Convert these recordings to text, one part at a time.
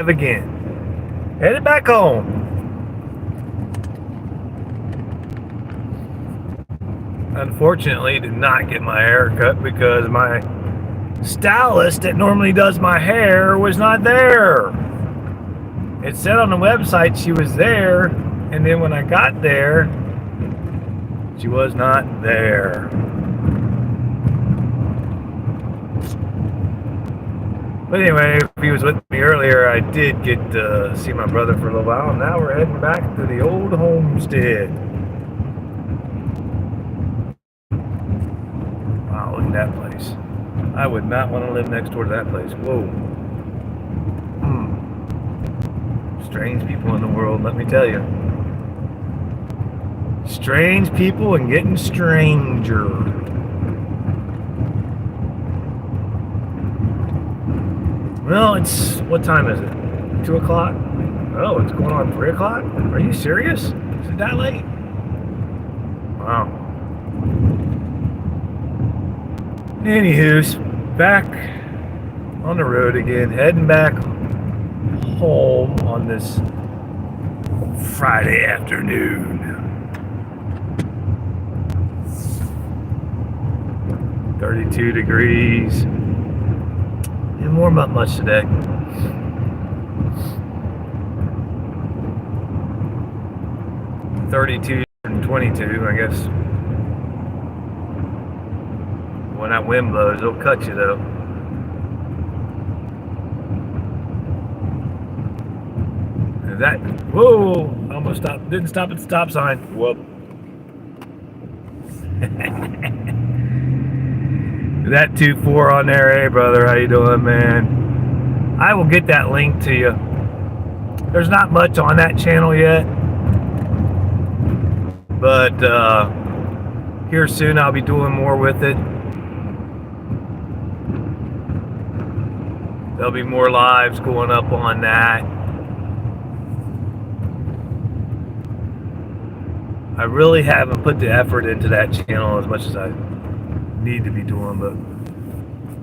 again. Headed back home. Unfortunately, did not get my hair cut because my stylist that normally does my hair was not there. It said on the website she was there, and then when I got there, she was not there. But anyway, if he was with me earlier, I did get to see my brother for a little while. And now we're heading back to the old homestead. Wow, look at that place. I would not want to live next door to that place. Whoa. Strange people in the world, let me tell you. Strange people and getting stranger. Well, what time is it? 2 o'clock? Oh, it's going on 3 o'clock? Are you serious? Is it that late? Wow. Anywho's, back on the road again, heading back home on this Friday afternoon. 32 degrees. Didn't warm up much today. $32 and $22, I guess. When that wind blows, it'll cut you though. Whoa, almost stopped, didn't stop at the stop sign. Whoop. That 2-4 on there. Hey brother, how you doing, man? I will get that link to you. There's not much on that channel yet, but here soon I'll be doing more with it. There'll be more lives going up on that. I really haven't put the effort into that channel as much as I need to be doing, but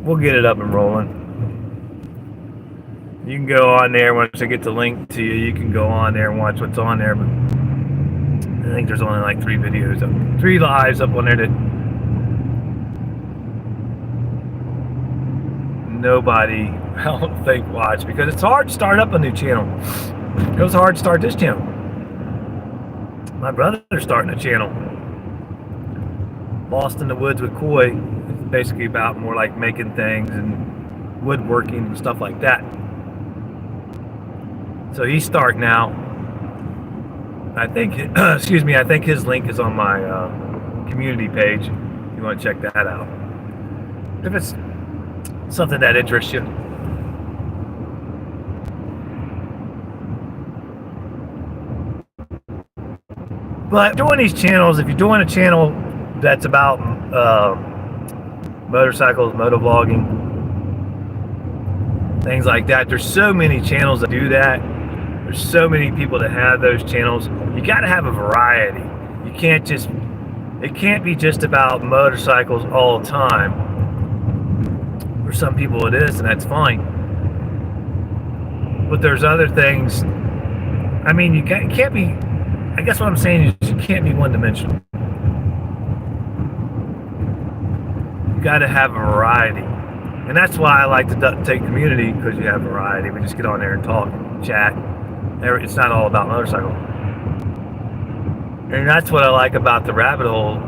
we'll get it up and rolling. You can go on there once I get the link to you. You can go on there and watch what's on there, but I think there's only like 3 videos up, 3 lives up on there that nobody, I don't think, watched, because it's hard to start up a new channel. It was hard to start this channel. My brother's starting a channel, Lost in the Woods with Coy. It's basically about more like making things and woodworking and stuff like that. So he's starting now. I think, excuse me, I think his link is on my community page. You want to check that out if it's something that interests you. But doing these channels, if you're doing a channel that's about motorcycles, motovlogging, things like that, there's so many channels that do that. There's so many people that have those channels. You got to have a variety. You can't just, it can't be just about motorcycles all the time. For some people it is, and that's fine. But there's other things. I mean, you can't be, I guess what I'm saying is you can't be one-dimensional. You got to have a variety. And that's why I like the Duck Take community, because you have variety. We just get on there and talk, chat. It's not all about motorcycle. And that's what I like about the Rabbit Hole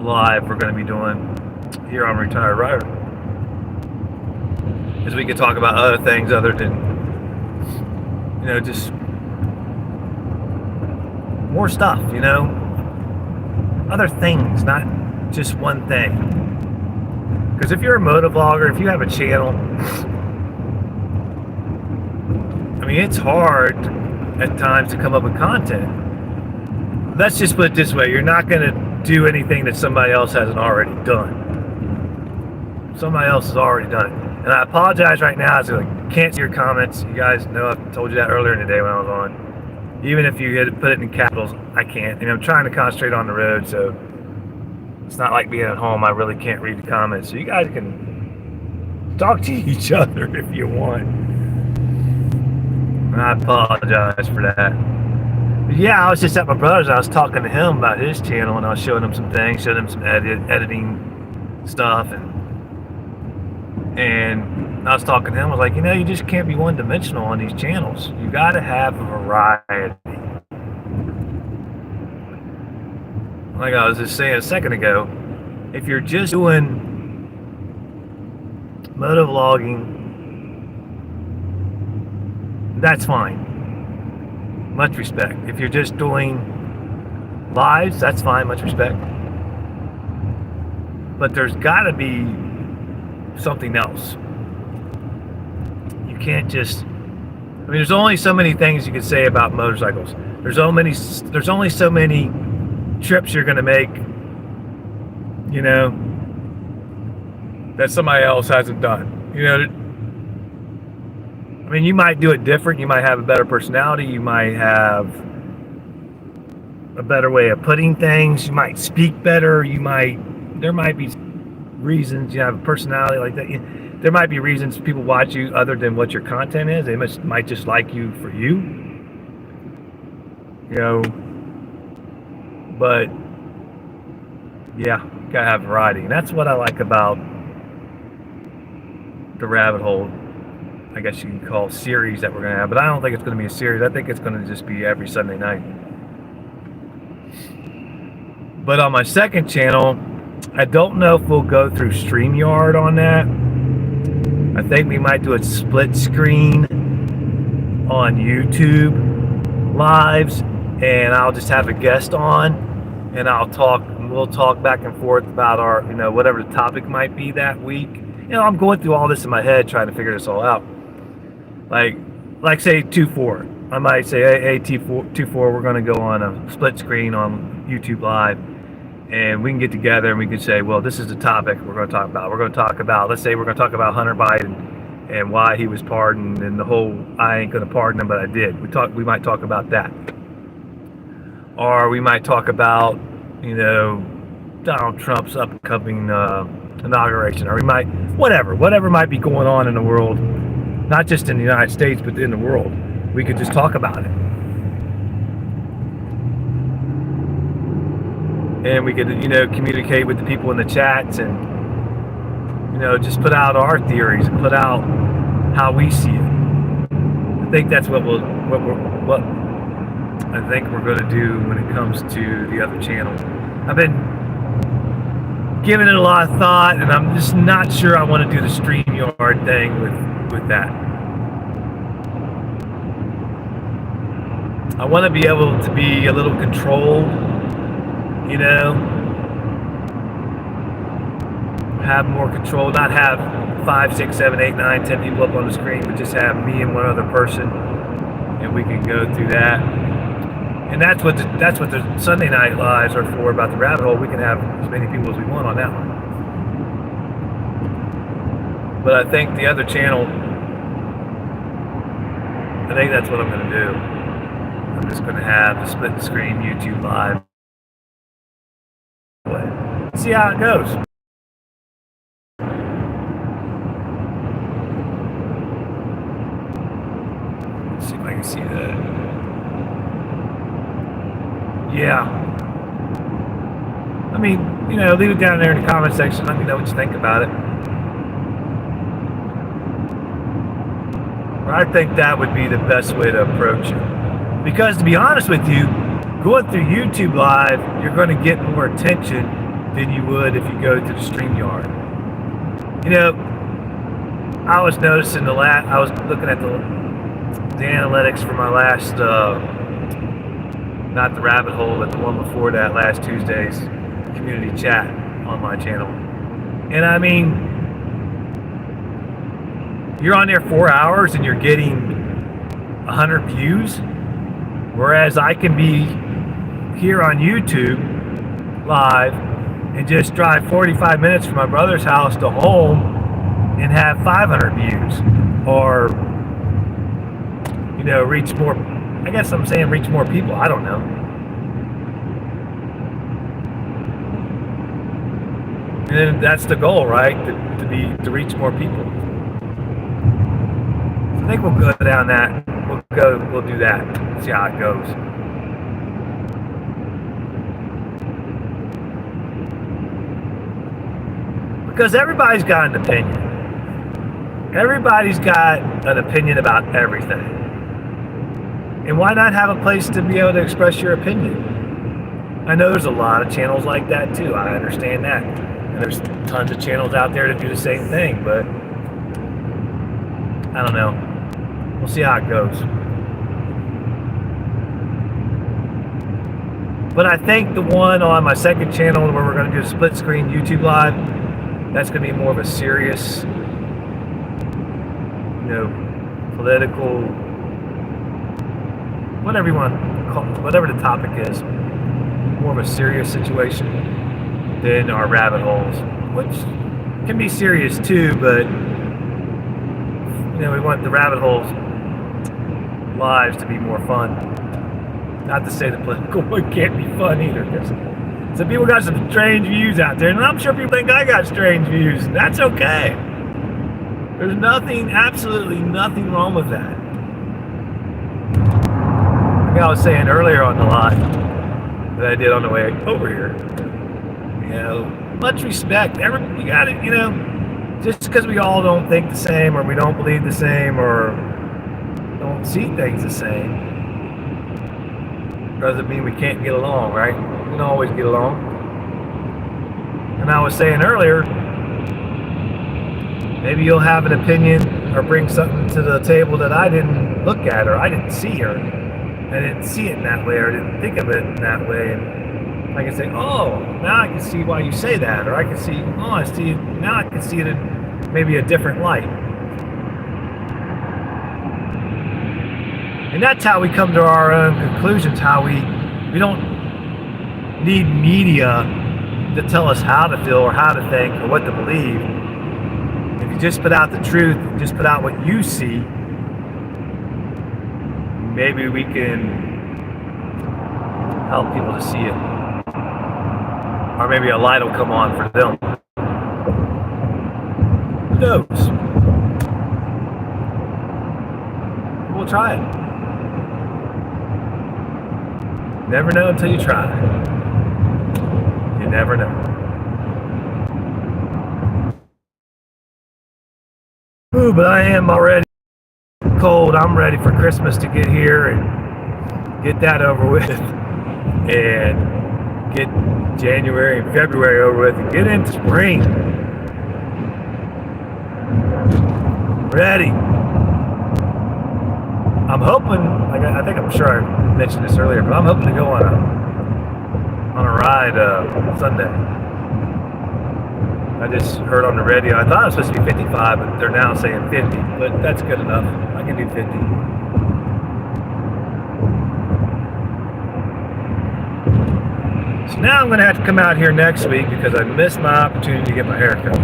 live we're going to be doing here on Retired Rider. Is we can talk about other things other than, you know, just more stuff, you know, other things, not just one thing. Because if you're a motovlogger, if you have a channel, I mean, it's hard at times to come up with content. Let's just put it this way. You're not going to do anything that somebody else hasn't already done. Somebody else has already done it. And I apologize right now. I can't see your comments. You guys know I told you that earlier in the day when I was on. Even if you had put it in capitals, I can't. And I'm trying to concentrate on the road, so it's not like being at home. I really can't read the comments. So you guys can talk to each other if you want. I apologize for that. But yeah, I was just at my brother's. I was talking to him about his channel, and I was showing him some things, showing him some editing stuff, and I was talking to him. I was like, you just can't be one-dimensional on these channels. You got to have a variety. Like I was just saying a second ago, if you're just doing motovlogging, that's fine. Much respect. If you're just doing lives, that's fine. Much respect. But there's got to be something else. You can't just. There's only so many things you can say about motorcycles. There's only so many trips you're going to make, that somebody else hasn't done. You might do it different. You might have a better personality. You might have a better way of putting things. You might speak better. There might be reasons you have a personality like that. There might be reasons people watch you other than what your content is. They might just like you for you. But yeah, you gotta have variety. And that's what I like about the rabbit hole, I guess you can call, series that we're going to have. But I don't think it's going to be a series. I think it's going to just be every Sunday night. But on my second channel, I don't know if we'll go through StreamYard on that. I think we might do a split screen on YouTube lives, and I'll just have a guest on, and we'll talk back and forth about our, whatever the topic might be that week. I'm going through all this in my head trying to figure this all out. Like say 2-4. I might say, hey, 2-4, we're going to go on a split screen on YouTube Live, and we can get together and we can say, well, this is the topic we're going to talk about. Let's say we're going to talk about Hunter Biden and why he was pardoned, and the whole, I ain't going to pardon him, but I did. We might talk about that. Or we might talk about, Donald Trump's upcoming inauguration, or we might, whatever might be going on in the world, not just in the United States, but in the world. We could just talk about it. And we could, communicate with the people in the chats and, just put out our theories and put out how we see it. I think that's what I think we're going to do when it comes to the other channel. I've been giving it a lot of thought, and I'm just not sure I want to do the StreamYard thing with that. I want to be able to be a little controlled, have more control, not have 5, 6, 7, 8, 9, 10 people up on the screen, but just have me and one other person, and we can go through that. And that's what the Sunday night lives are for, about the rabbit hole. We can have as many people as we want on that one. But I think the other channel, I think that's what I'm going to do. I'm just going to have the split screen YouTube Live. See how it goes. Let's see if I can see that. Yeah. Leave it down there in the comment section. Let me know what you think about it. I think that would be the best way to approach it. Because to be honest with you, going through YouTube Live, you're going to get more attention than you would if you go to the StreamYard. I was noticing I was looking at the analytics for my last, not the rabbit hole, but the one before that, last Tuesday's community chat on my channel. And you're on there 4 hours and you're getting 100 views, whereas I can be here on YouTube Live and just drive 45 minutes from my brother's house to home and have 500 views, or reach more. I guess I'm saying reach more people. I don't know. And then that's the goal, right? To reach more people. I think we'll go down that We'll do that. See how it goes. Because everybody's got an opinion. Everybody's got an opinion about everything. And why not have a place to be able to express your opinion? I know there's a lot of channels like that too. I understand that. And there's tons of channels out there that do the same thing, but I don't know. We'll see how it goes. But I think the one on my second channel where we're going to do a split screen YouTube live, that's going to be more of a serious, political, whatever you want to call it, whatever the topic is, more of a serious situation than our rabbit holes, which can be serious too, but we want the rabbit holes lives to be more fun. Not to say the political one can't be fun either, because some people got some strange views out there, and I'm sure people think I got strange views, and that's okay. There's absolutely nothing wrong with that. Like I was saying earlier on the live that I did on the way over here, much respect. You got it, just because we all don't think the same, or we don't believe the same, or don't see things the same, doesn't mean we can't get along, right? We don't always get along. And I was saying earlier, maybe you'll have an opinion or bring something to the table that I didn't look at, or I didn't see, or I didn't see it in that way, or I didn't think of it in that way. And I can say, oh, now I can see why you say that, or I can see, now I can see it in maybe a different light. And that's how we come to our own conclusions, how we don't need media to tell us how to feel or how to think or what to believe. If you just put out the truth, just put out what you see, maybe we can help people to see it. Or maybe a light will come on for them. Who knows? We'll try it. Never know until you try. You never know. Ooh, but I am already cold. I'm ready for Christmas to get here and get that over with, and get January and February over with, and get into spring. Ready. I'm hoping, I'm sure I mentioned this earlier, but I'm hoping to go on a ride Sunday. I just heard on the radio, I thought it was supposed to be 55, but they're now saying 50, but that's good enough. I can do 50. So now I'm going to have to come out here next week because I missed my opportunity to get my hair cut.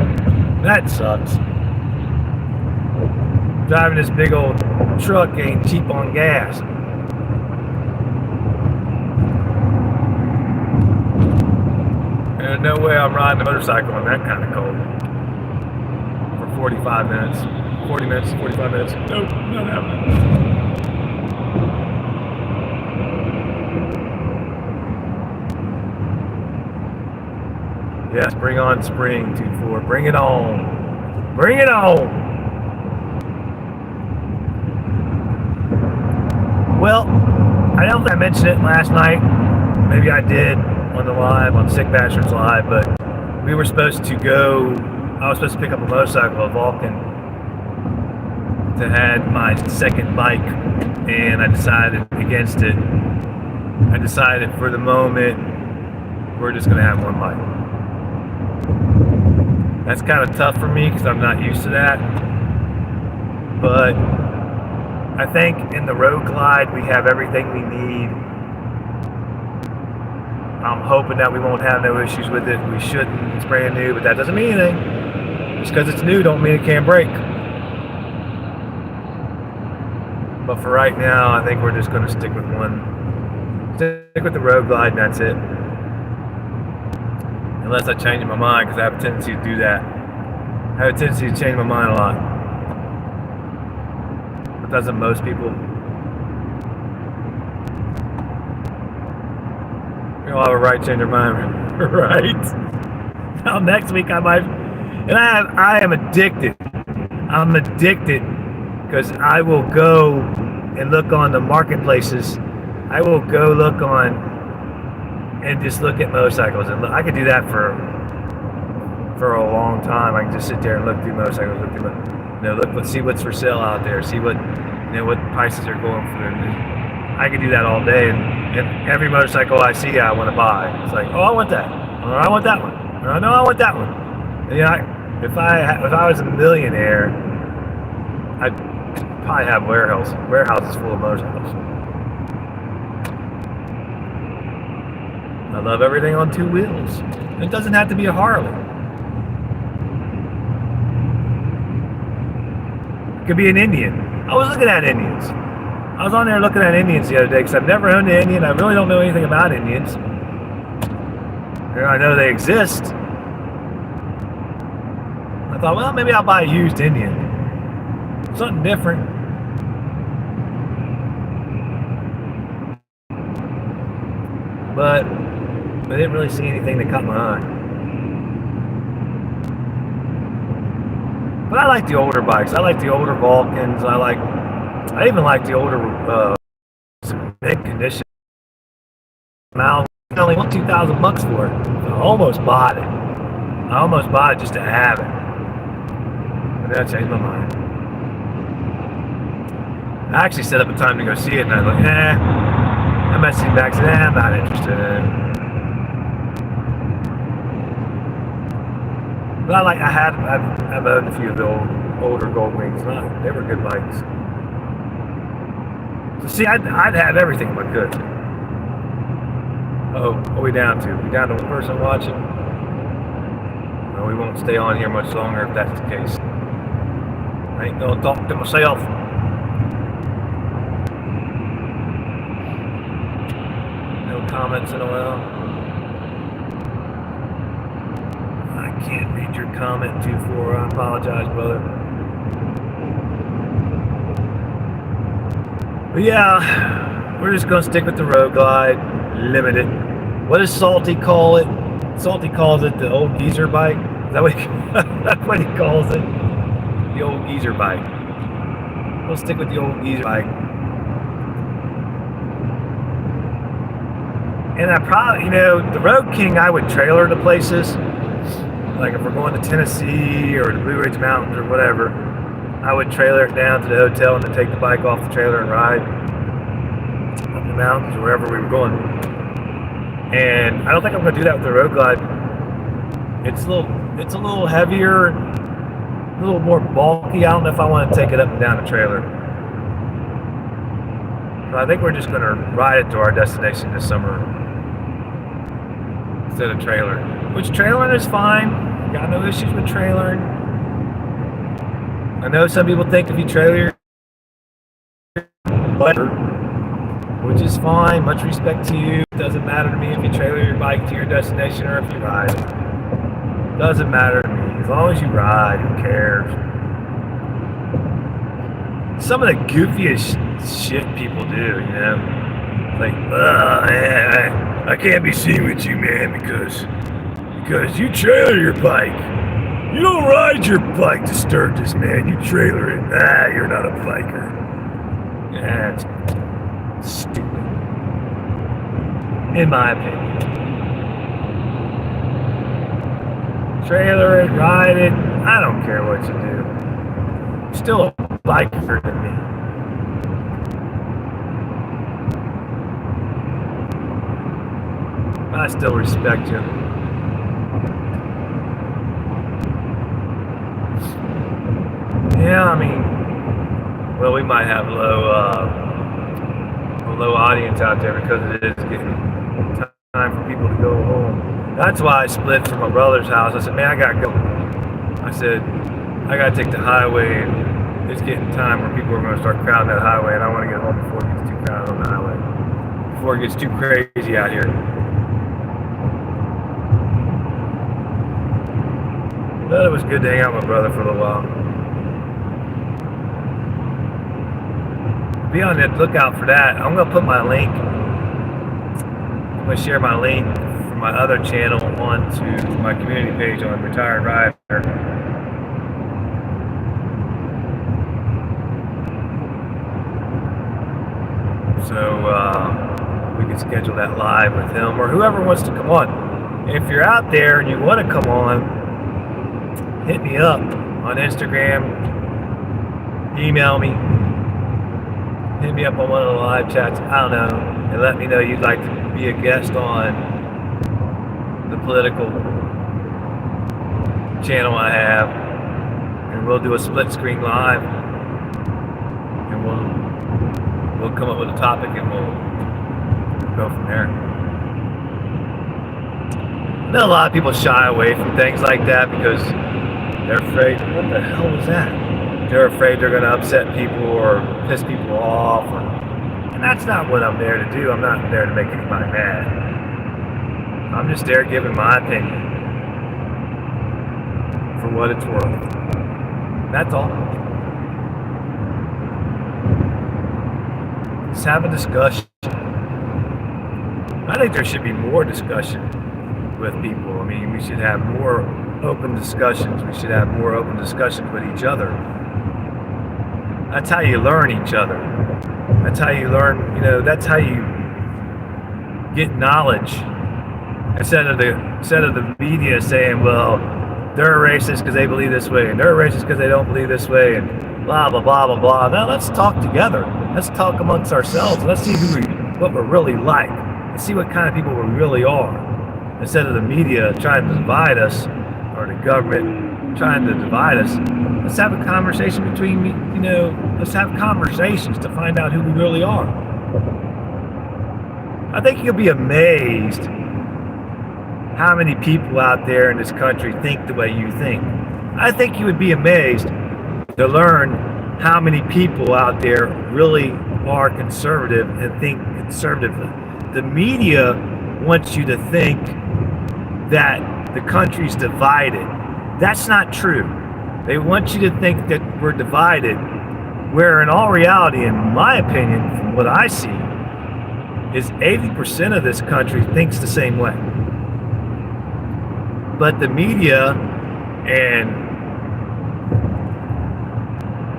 That sucks. Driving this big old truck ain't cheap on gas. And there's no way I'm riding a motorcycle on that kind of cold for 45 minutes. 40 minutes, 45 minutes. Nope, not happening. Yes, bring on spring, 2-4. Bring it on. Bring it on. Well, I don't think I mentioned it last night. Maybe I did on the live, on Sick Bastards Live, but we were supposed to go, I was supposed to pick up a motorcycle, a Vulcan, to add my second bike, and I decided against it. I decided for the moment, we're just going to have one bike. That's kind of tough for me because I'm not used to that, but I think in the Road Glide we have everything we need. I'm hoping that we won't have no issues with it. We shouldn't. It's brand new, but that doesn't mean anything. Just because it's new don't mean it can't break. But for right now, I think we're just going to stick with one. Stick with the Road Glide, and that's it. Unless I change my mind, because I have a tendency to do that. I have a tendency to change my mind a lot. But doesn't most people? You'll have a right change of mind, right? Now next week I might, and I am addicted. I'm addicted because I will go and look on the marketplaces. I will go look on and just look at motorcycles, and I could do that for a long time. I can just sit there and look through motorcycles, look, see what's for sale out there, see what what prices are going for. I can do that all day, and every motorcycle I see, I want to buy. It's like, oh, I want that, or I want that one, or no, I want that one. And, if I was a millionaire, I'd probably have warehouses full of motorcycles. I love everything on two wheels. It doesn't have to be a Harley. It could be an Indian. I was looking at Indians. I was on there looking at Indians the other day because I've never owned an Indian. I really don't know anything about Indians. I know they exist. I thought, well, maybe I'll buy a used Indian. Something different. But I didn't really see anything that caught my eye. But I like the older bikes. I like the older Vulcans. I even like the older mid condition. Now I only want $2,000 for it. So I almost bought it. I almost bought it just to have it. But then I changed my mind. I actually set up a time to go see it, and I was like, I messaged back and said, I'm not interested in it. But I've owned a few of the older Gold Wings. They were good bikes. So see, I'd have everything if I could. Oh, what are we down to? We down to one person watching? No, we won't stay on here much longer if that's the case. I ain't gonna talk to myself. No comments in a while. I can't read your comment too far. I apologize, brother. But yeah, we're just gonna stick with the Road Glide Limited. What does Salty call it? Salty calls it the old geezer bike. Is that what that's what he calls it? The old geezer bike. We'll stick with the old geezer bike. And I probably, the Road King, I would trailer to places. Like if we're going to Tennessee or the Blue Ridge Mountains or whatever, I would trailer it down to the hotel and then take the bike off the trailer and ride up the mountains or wherever we were going. And I don't think I'm going to do that with the Road Glide. It's a little heavier, a little more bulky. I don't know if I want to take it up and down the trailer. So I think we're just going to ride it to our destination this summer instead of trailer. Which trailering is fine. Got no issues with trailering. I know some people think if you trailer, which is fine. Much respect to you. It doesn't matter to me if you trailer your bike to your destination or if you ride it. Doesn't matter to me. As long as you ride, who cares? Some of the goofiest shit people do, like, man, I can't be seen with you, man, because you trailer your bike. You don't ride your bike to Sturgis, man. You trailer it. You're not a biker. That's stupid. In my opinion. Trailer it, ride it. I don't care what you do. You're still a biker to me. I still respect you. Yeah, I mean, well, we might have a low audience out there because it is getting time for people to go home. That's why I split from my brother's house. I said, man, I gotta go. I said, I gotta take the highway, and it's getting time where people are gonna start crowding that highway, and I want to get home before it gets too crowded on the highway, before it gets too crazy out here. But it was good to hang out with my brother for a little while. Be on the lookout for that. I'm gonna put my link. going to share my link from my other channel onto my community page on Retired Rider. So we can schedule that live with him or whoever wants to come on. If you're out there and you want to come on, hit me up on Instagram, email me, hit me up on one of the live chats, I don't know, and let me know you'd like to be a guest on the political channel I have, and we'll do a split screen live, and we'll come up with a topic and we'll go from there. I know a lot of people shy away from things like that because they're afraid, what the hell was that? They're afraid they're going to upset people or piss people off. And that's not what I'm there to do. I'm not there to make anybody mad. I'm just there giving my opinion for what it's worth. That's all. Let's have a discussion. I think there should be more discussion with people. I mean, we should have more open discussions. We should have more open discussions with each other. That's how you learn each other. That's how you learn, that's how you get knowledge. Instead of the media saying, well, they're racist because they believe this way, and they're racist because they don't believe this way, and blah, blah, blah, blah, blah. Now let's talk together. Let's talk amongst ourselves. Let's see what we're really like. Let's see what kind of people we really are. Instead of the media trying to divide us, or the government trying to divide us, let's have a conversation between, let's have conversations to find out who we really are. I think you'll be amazed how many people out there in this country think the way you think. I think you would be amazed to learn how many people out there really are conservative and think conservatively. The media wants you to think that the country's divided. That's not true. They want you to think that we're divided, where in all reality, in my opinion, from what I see, is 80% of this country thinks the same way. But the media and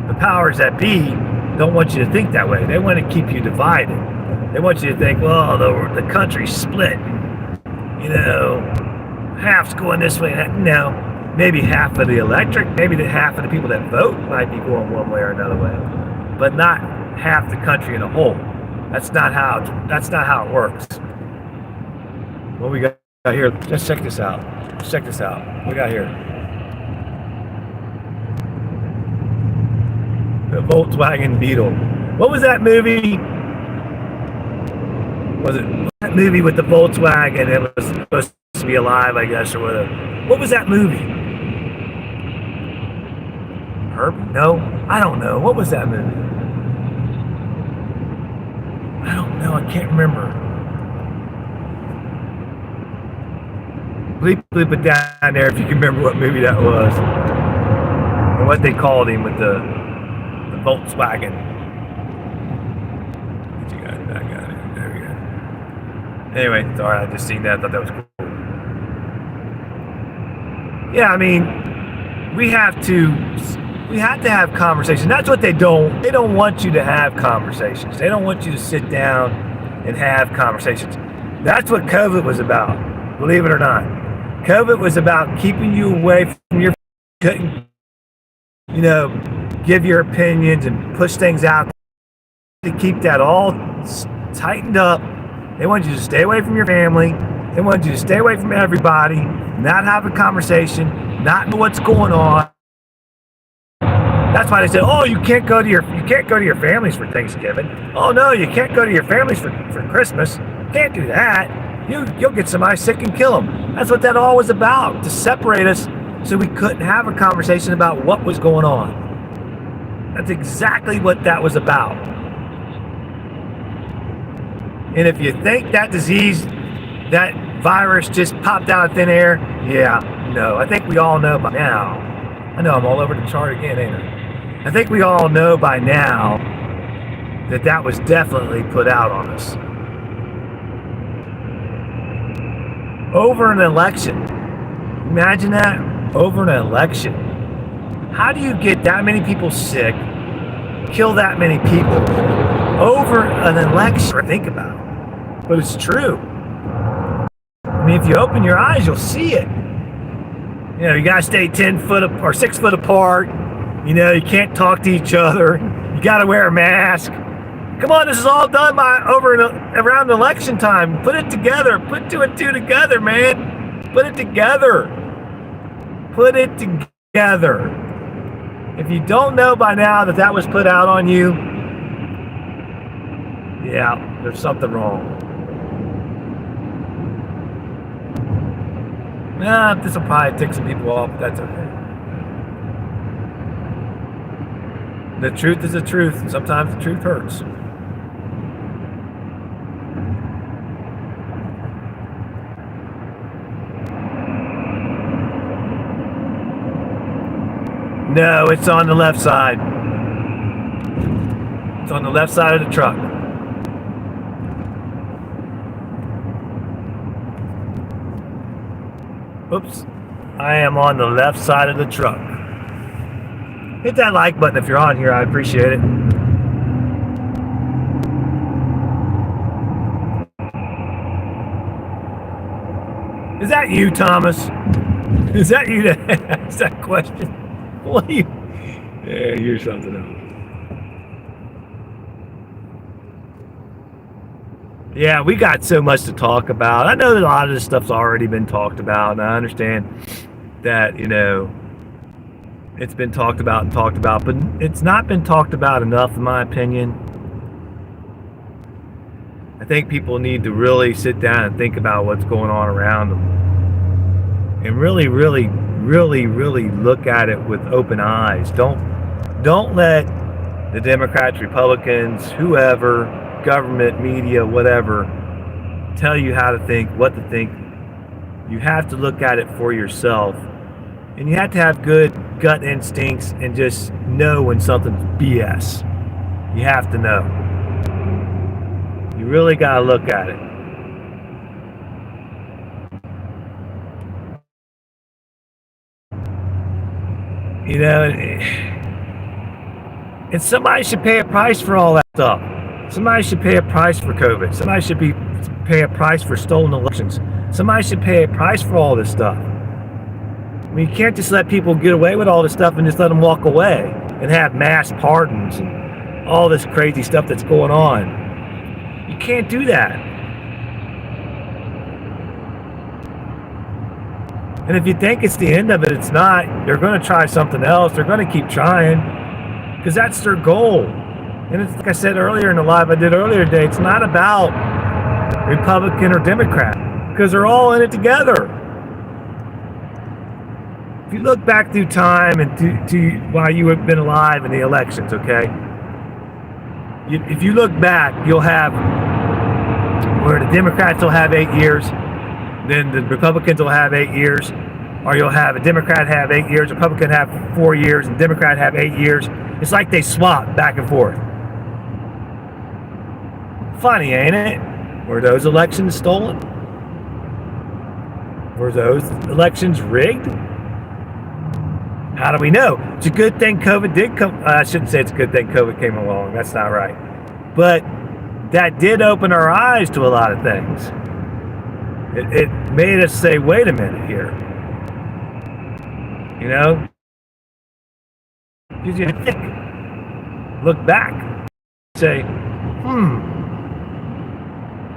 the powers that be don't want you to think that way. They want to keep you divided. They want you to think, well, the country's split. Half's going this way. No, maybe half of the electorate, maybe half of the people that vote might be going one way or another way, but not half the country in a whole. That's not how it works. What we got here? Let's check this out. Check this out. What we got here? The Volkswagen Beetle. What was that movie? Was it that movie with the Volkswagen? It was supposed to be alive, I guess, or whatever. What was that movie? Herbie? No, I don't know. What was that movie? I don't know. I can't remember. Please put down there if you can remember what movie that was, or what they called him with the Volkswagen. I got it. There we go. Anyway, sorry, I just seen that. I thought that was cool. Yeah, I mean, we have to have conversations. That's what they don't want you to have conversations. They don't want you to sit down and have conversations. That's what COVID was about, believe it or not. COVID was about keeping you away from your, give your opinions and push things out. To keep that all tightened up. They want you to stay away from your family. They want you to stay away from everybody, not have a conversation, not know what's going on. That's why they said, "Oh, you can't go to your families for Thanksgiving. Oh no, you can't go to your families for Christmas. Can't do that. You'll get somebody sick and kill them." That's what that all was about, to separate us so we couldn't have a conversation about what was going on. That's exactly what that was about. And if you think that disease, that virus just popped out of thin air, no. I think we all know by now. I know I'm all over the chart again, ain't I? I think we all know by now that was definitely put out on us. over an election. Imagine that, over an election. How do you get that many people sick, kill that many people over an election? Think about it. But it's true. I mean, if you open your eyes, you'll see it. You know, you gotta stay 10 foot or 6 foot apart. You know, you can't talk to each other. You gotta wear a mask. Come on, this is all done around election time. Put it together. Put two and two together, man. Put it together. Put it together. If you don't know by now that was put out on you, yeah, there's something wrong. Nah, this will probably tick some people off, but that's okay. The truth is the truth, and sometimes the truth hurts. No, it's on the left side. It's on the left side of the truck. Oops. I am on the left side of the truck. Hit that like button if you're on here. I appreciate it. Is that you, Thomas? Is that you that asked that question? What are you? Yeah, you're something else. Yeah, we got so much to talk about. I know that a lot of this stuff's already been talked about, and I understand that, you know, it's been talked about, but it's not been talked about enough, in my opinion. I think people need to really sit down and think about what's going on around them, and really look at it with open eyes. Don't let the Democrats, Republicans, whoever, government, media, whatever, tell you how to think, what to think. You have to look at it for yourself, and you have to have good gut instincts and just know when something's BS. You have to know. You really got to look at it. You know, and somebody should pay a price for all that stuff. Somebody should pay a price for COVID. Somebody should pay a price for stolen elections. Somebody should pay a price for all this stuff. I mean, you can't just let people get away with all this stuff and just let them walk away and have mass pardons and all this crazy stuff that's going on. You can't do that. And if you think it's the end of it, it's not. They're going to try something else. They're going to keep trying because that's their goal. And it's like I said earlier in the live I did earlier today, it's not about Republican or Democrat because they're all in it together. If you look back through time and to while you have been alive in the elections, okay? If you look back, you'll have where the Democrats will have 8 years, then the Republicans will have 8 years, or you'll have a Democrat have 8 years, Republican have 4 years, and Democrat have 8 years. It's like they swap back and forth. Funny, ain't it? Were those elections stolen? Were those elections rigged? How do we know? It's a good thing COVID did come. I shouldn't say it's a good thing COVID came along. That's not right. But that did open our eyes to a lot of things. It made us say, wait a minute here. You know? Gives you to think. Look back. Say,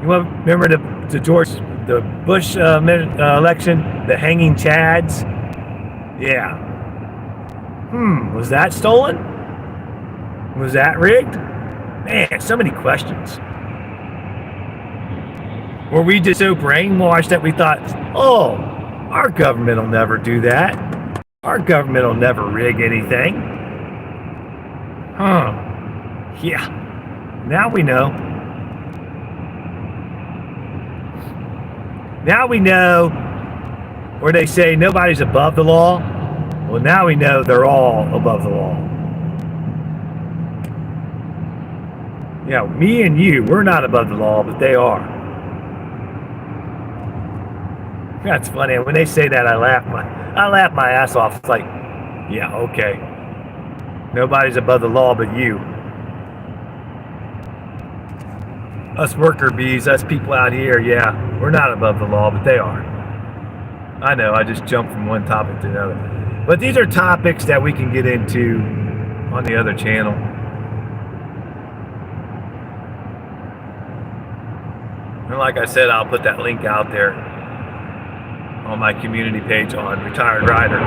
You remember the Bush election, the hanging chads? Yeah. Was that stolen? Was that rigged? Man, so many questions. Were we just so brainwashed that we thought, oh, our government will never do that. Our government will never rig anything. Yeah. Now we know. Now we know where they say nobody's above the law. Well, now we know they're all above the law. Yeah, me and you, we're not above the law, but they are. That's funny. When they say that, I laugh my ass off. It's like, yeah, okay. Nobody's above the law but you. Us worker bees, us people out here, yeah, we're not above the law, but they are. I know, I just jumped from one topic to another. But these are topics that we can get into on the other channel. And like I said, I'll put that link out there on my community page on Retired Rider.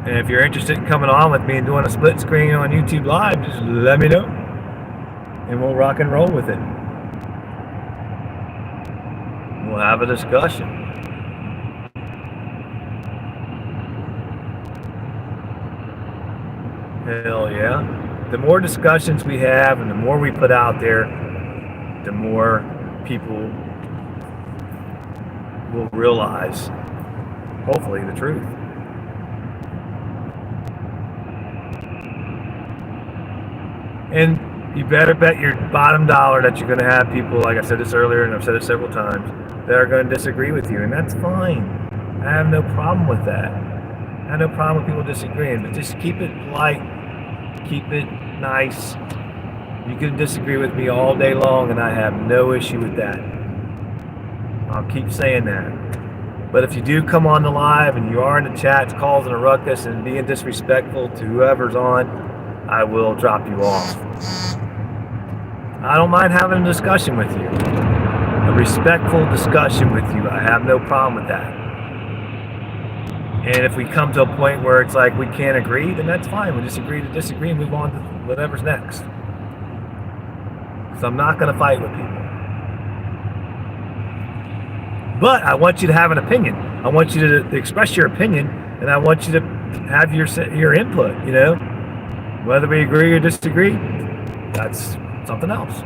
And if you're interested in coming on with me and doing a split screen on YouTube Live, just let me know. And we'll rock and roll with it. We'll have a discussion. Hell yeah. The more discussions we have and the more we put out there, the more people will realize, hopefully, the truth. And you better bet your bottom dollar that you're going to have people, like I said this earlier and I've said it several times, that are going to disagree with you, and that's fine. I have no problem with that. I have no problem with people disagreeing, but just keep it polite, keep it nice. You can disagree with me all day long, and I have no issue with that. I'll keep saying that. But if you do come on the live and you are in the chats causing a ruckus and being disrespectful to whoever's on, I will drop you off. I don't mind having a discussion with you. A respectful discussion with you. I have no problem with that. And if we come to a point where it's like we can't agree, then that's fine. We just agree to disagree and move on to whatever's next. So I'm not going to fight with people. But I want you to have an opinion. I want you to express your opinion, and I want you to have your input, you know. Whether we agree or disagree, that's something else.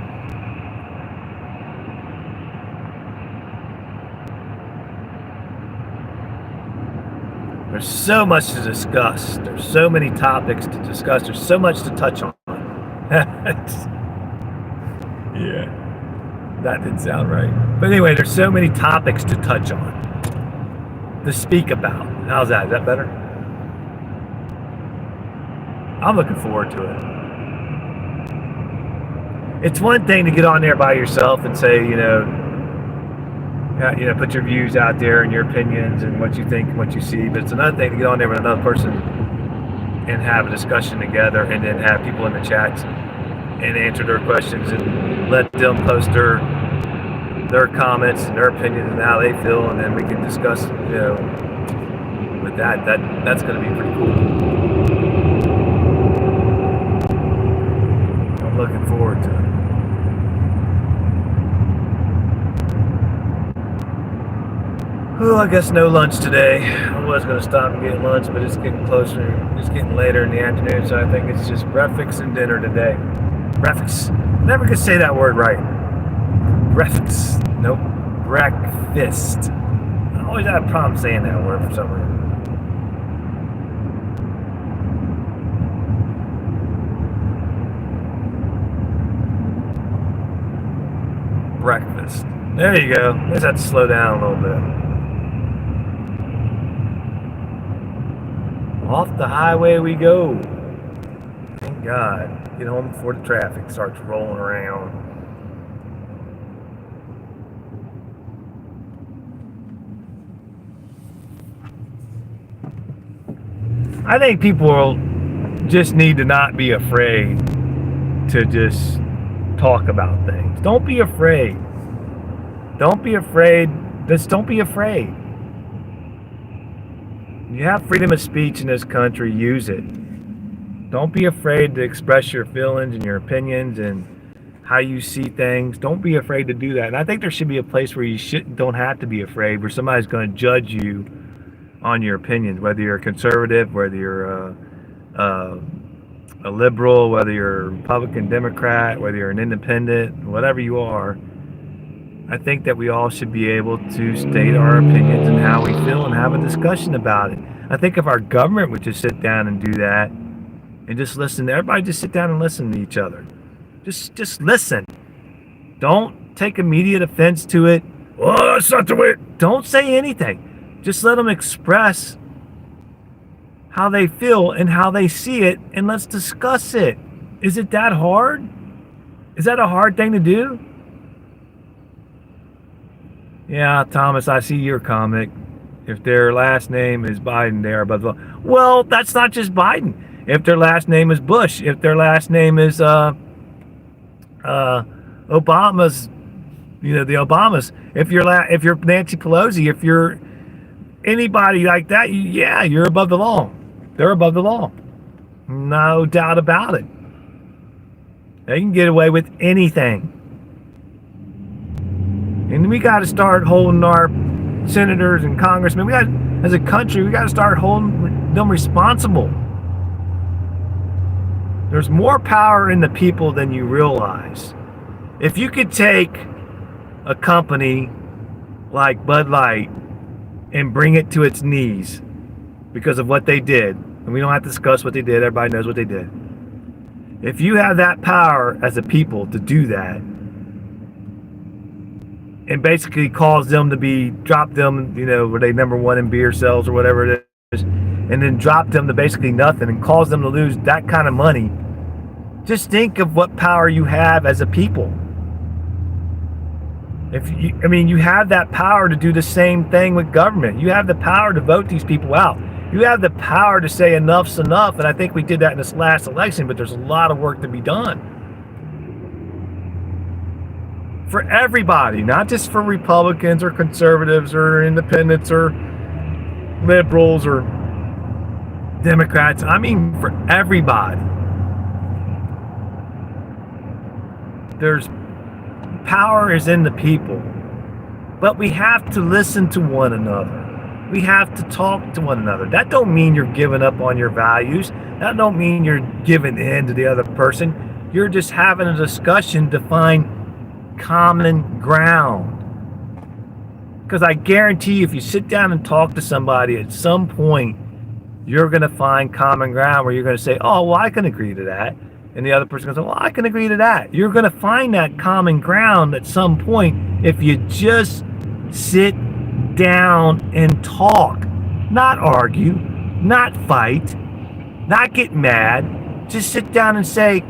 There's so much to discuss. There's so many topics to discuss. There's so much to touch on. Yeah, that didn't sound right. But anyway, there's so many topics to touch on, to speak about. How's that? Is that better? I'm looking forward to it. It's one thing to get on there by yourself and say, put your views out there and your opinions and what you think and what you see. But it's another thing to get on there with another person and have a discussion together, and then have people in the chats and answer their questions and let them post their comments and their opinions and how they feel, and then we can discuss, with that's going to be pretty cool. I'm looking forward to it. Oh, I guess no lunch today. I was going to stop and get lunch, but it's getting closer. It's getting later in the afternoon, so I think it's just breakfast and dinner today. Breakfast. I never could say that word right. Breakfast. Nope. Breakfast. I always have a problem saying that word for some reason. Breakfast. There you go. I just have to slow down a little bit. Off the highway we go. Thank God. Get home before the traffic starts rolling around. I think people just need to not be afraid to just talk about things. Don't be afraid. Don't be afraid. Just don't be afraid. You have freedom of speech in this country, use it. Don't be afraid to express your feelings and your opinions and how you see things. Don't be afraid to do that. And I think there should be a place where you don't have to be afraid, where somebody's going to judge you on your opinions, whether you're a conservative, whether you're a liberal, whether you're a Republican, Democrat, whether you're an independent, whatever you are. I think that we all should be able to state our opinions and how we feel and have a discussion about it. I think if our government would just sit down and do that and just listen, everybody just sit down and listen to each other. Just listen. Don't take immediate offense to it. Oh, that's not the way. Don't say anything. Just let them express how they feel and how they see it, and let's discuss it. Is it that hard? Is that a hard thing to do? Yeah, Thomas, I see your comic. If their last name is Biden, they are above the law. Well, that's not just Biden. If their last name is Bush, if their last name is Obama's, the Obamas. If you're Nancy Pelosi, if you're anybody like that, you're above the law. They're above the law. No doubt about it. They can get away with anything. And we got to start holding our senators and congressmen. As a country, we got to start holding them responsible. There's more power in the people than you realize. If you could take a company like Bud Light and bring it to its knees because of what they did, and we don't have to discuss what they did, everybody knows what they did. If you have that power as a people to do that, and basically cause them to drop them, were they number one in beer sales or whatever it is, and then drop them to basically nothing and cause them to lose that kind of money, just think of what power you have as a people. You have that power to do the same thing with government. You have the power to vote these people out. You have the power to say enough's enough, and I think we did that in this last election, but there's a lot of work to be done. For everybody, not just for Republicans or conservatives or independents or liberals or Democrats. I mean for everybody. There's power is in the people, but we have to listen to one another. We have to talk to one another. That don't mean you're giving up on your values. That don't mean you're giving in to the other person. You're just having a discussion to find common ground. Because I guarantee you, if you sit down and talk to somebody, at some point you're going to find common ground where you're going to say, oh, well, I can agree to that. And the other person goes, well, I can agree to that. You're going to find that common ground at some point if you just sit down and talk. Not argue, not fight, not get mad. Just sit down and say,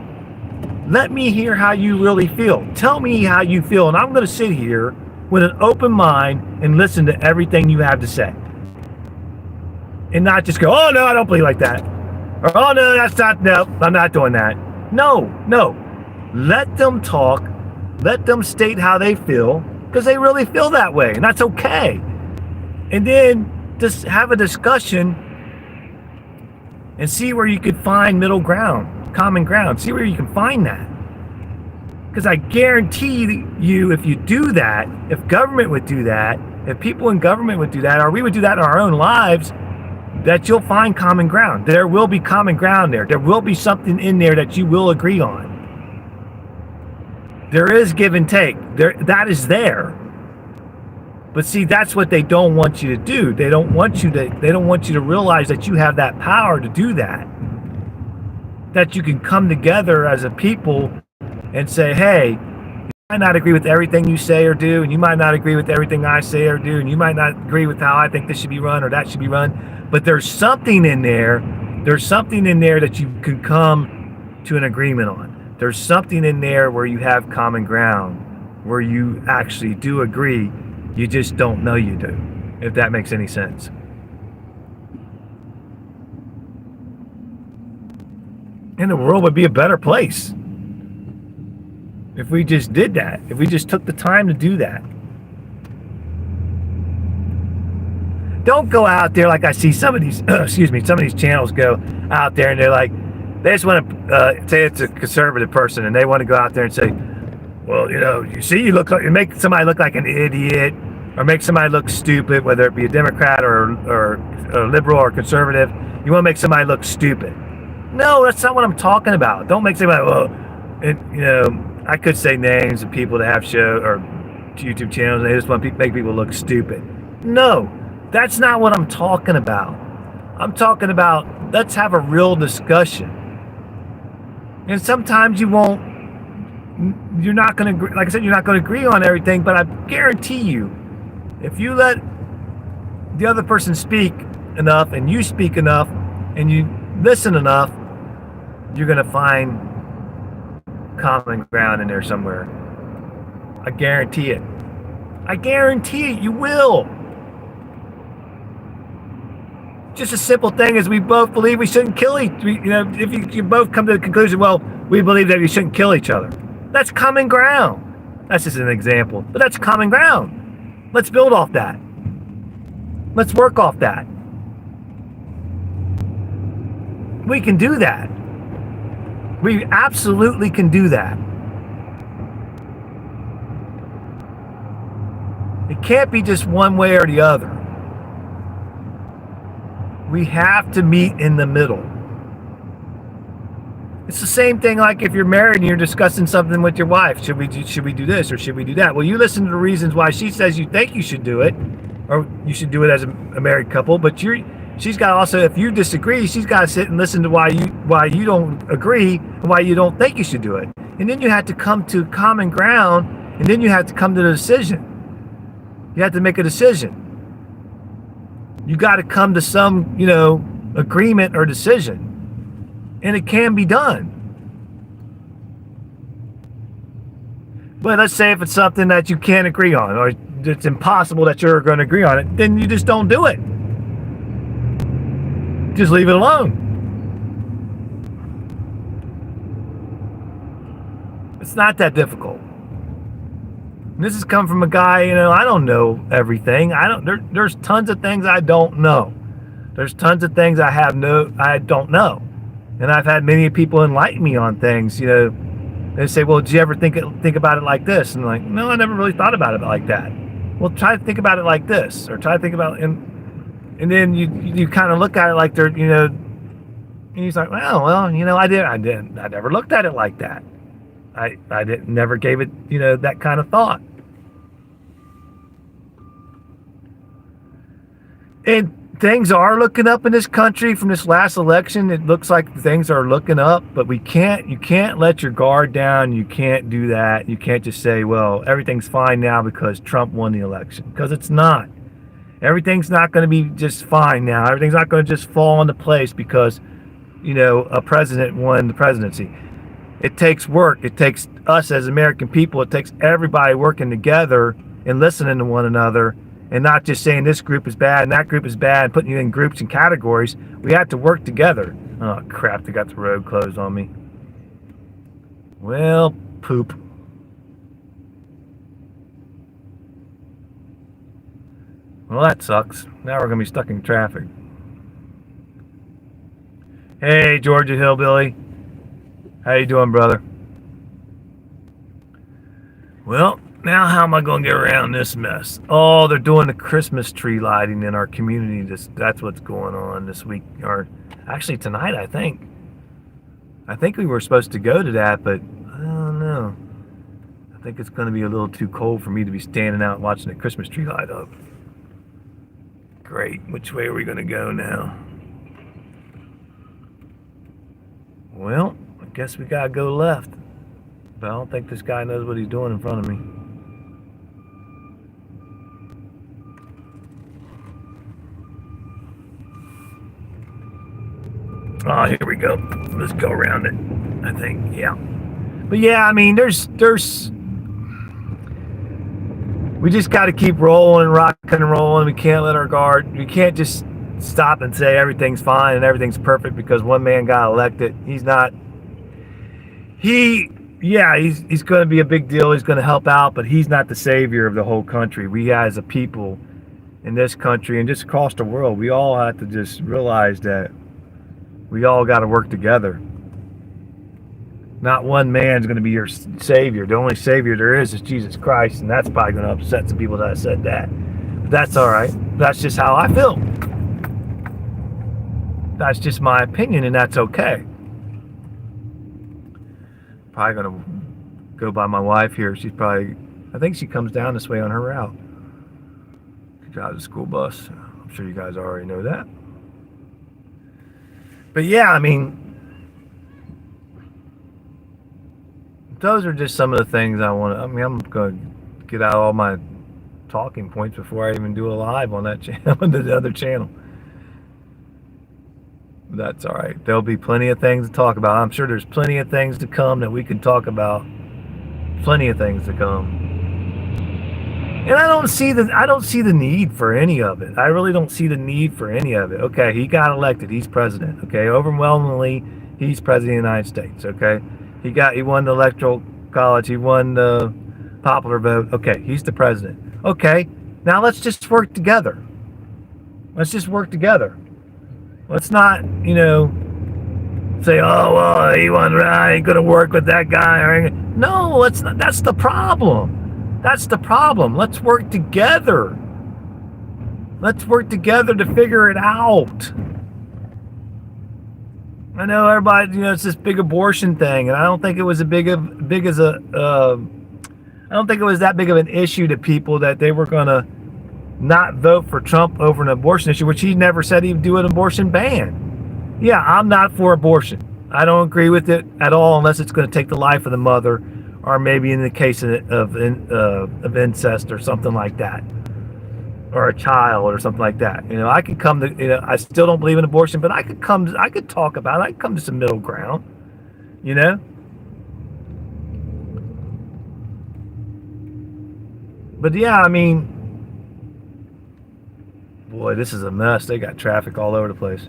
let me hear how you really feel. Tell me how you feel. And I'm going to sit here with an open mind and listen to everything you have to say. And not just go, oh, no, I don't believe like that. Or, oh, no, I'm not doing that. No. Let them talk. Let them state how they feel, because they really feel that way, and that's okay. And then just have a discussion and see where you could find middle ground, common ground. See where you can find that. Because I guarantee you, if you do that, if government would do that, if people in government would do that, or we would do that in our own lives, that you'll find common ground. There will be common ground there. There will be something in there that you will agree on. There is give and take. That is there. But see, that's what they don't want you to do. They don't want you to realize that you have that power to do that. That you can come together as a people and say, hey, you might not agree with everything you say or do, and you might not agree with everything I say or do, and you might not agree with how I think this should be run or that should be run, but there's something in there. There's something in there that you can come to an agreement on. There's something in there where you have common ground, where you actually do agree. You just don't know you do, if that makes any sense. And the world would be a better place if we just did that, if we just took the time to do that. Don't go out there like I see some of these, some of these channels go out there and they're like, they just want to say it's a conservative person and they want to go out there and say, well, you see, you make somebody look like an idiot or make somebody look stupid, whether it be a Democrat or a liberal or conservative. You want to make somebody look stupid. No, that's not what I'm talking about. Don't make somebody, I could say names of people that have show or YouTube channels and they just want to make people look stupid. No, that's not what I'm talking about. I'm talking about, let's have a real discussion. And sometimes you won't you're not going to agree. Like I said, you're not going to agree on everything, but I guarantee you, if you let the other person speak enough and you speak enough and you listen enough, you're going to find common ground in there somewhere. I guarantee it. I guarantee it, you will. Just a simple thing as we both believe we shouldn't kill each other. If you both come to the conclusion, well, we believe that we shouldn't kill each other. That's common ground. That's just an example, but that's common ground. Let's build off that. Let's work off that. We can do that. We absolutely can do that. It can't be just one way or the other. We have to meet in the middle. It's the same thing like if you're married and you're discussing something with your wife. Should we do this or should we do that? Well, you listen to the reasons why she says you think you should do it, or you should do it as a married couple. But she's got also, if you disagree, she's got to sit and listen to why you don't agree and why you don't think you should do it. And then you have to come to common ground, and then you have to come to the decision. You have to make a decision. You got to come to some, agreement or decision. And it can be done. But let's say if it's something that you can't agree on, or it's impossible that you're going to agree on it, then you just don't do it. Just leave it alone. It's not that difficult. And this has come from a guy, I don't know everything. There's tons of things I don't know. There's tons of things I don't know. And I've had many people enlighten me on things, They say, well, did you ever think about it like this? And I'm like, no, I never really thought about it like that. Well, try to think about it like this, or try to think about it. And then you kind of look at it like they're, and he's like, well, I never looked at it like that. I never gave it, that kind of thought. And things are looking up in this country from this last election. It looks like things are looking up, but you can't let your guard down. You can't do that. You can't just say, well, everything's fine now because Trump won the election, because it's not. Everything's not going to be just fine now. Everything's not going to just fall into place because, a president won the presidency. It takes work. It takes us as American people. It takes everybody working together and listening to one another, and not just saying this group is bad and that group is bad and putting you in groups and categories. We have to work together. Oh, crap, they got the road closed on me. Well, poop. Well, that sucks. Now we're going to be stuck in traffic. Hey, Georgia Hillbilly. How you doing, brother? Well, now how am I going to get around this mess? Oh, they're doing the Christmas tree lighting in our community. That's what's going on this week. Or actually tonight, I think. I think we were supposed to go to that, but I don't know. I think it's going to be a little too cold for me to be standing out watching the Christmas tree light up. Great. Which way are we going to go now? Well, I guess we got to go left. But I don't think this guy knows what he's doing in front of me. Oh, here we go. Let's go around it, I think. Yeah. But yeah, I mean, we just got to keep rolling, rocking and rolling. We can't let our guard. We can't just stop and say everything's fine and everything's perfect because one man got elected. He's not. He's going to be a big deal. He's going to help out, but he's not the savior of the whole country. We as a people in this country and just across the world, we all have to just realize that we all got to work together. Not one man's going to be your savior. The only savior there is Jesus Christ, and that's probably going to upset some people that said that. But that's all right. That's just how I feel. That's just my opinion, and that's okay. Probably going to go by my wife here. I think she comes down this way on her route. She drives a school bus. I'm sure you guys already know that. But yeah, I mean, those are just some of the things I want to. I mean, I'm going to get out all my talking points before I even do a live on that channel, on the other channel. That's all right. There'll be plenty of things to talk about. I'm sure there's plenty of things to come that we can talk about. Plenty of things to come. And I don't see the need for any of it. I really don't see the need for any of it. Okay, he got elected. He's president. Okay, overwhelmingly, he's president of the United States. Okay, he won the electoral college. He won the popular vote. Okay, he's the president. Okay, now let's just work together. Let's just work together. Let's not, say, oh, well, he won, I ain't gonna work with that guy. No, let's not. That's the problem. That's the problem. Let's work together. Let's work together to figure it out. I know everybody, it's this big abortion thing, and I don't think it was I don't think it was that big of an issue to people that they were gonna not vote for Trump over an abortion issue, which he never said he'd do an abortion ban. Yeah, I'm not for abortion. I don't agree with it at all unless it's going to take the life of the mother, or maybe in the case of incest or something like that, or a child or something like that. I could come to, I still don't believe in abortion, but I could talk about it. I could come to some middle ground, But yeah, I mean, boy, this is a mess. They got traffic all over the place.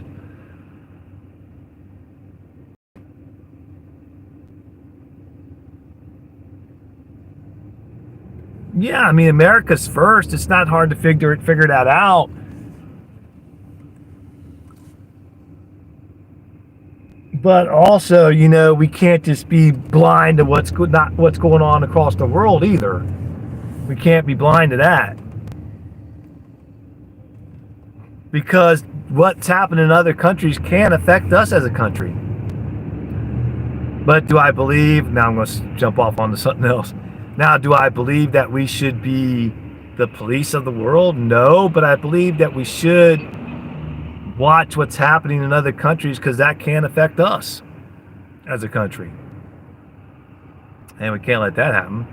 Yeah, I mean, America's first. It's not hard to figure that out. But also, we can't just be blind to what's going on across the world either. We can't be blind to that. Because what's happening in other countries can affect us as a country. But do I believe, now I'm going to jump off onto something else. Now, do I believe that we should be the police of the world? No, but I believe that we should watch what's happening in other countries, because that can affect us as a country. And we can't let that happen.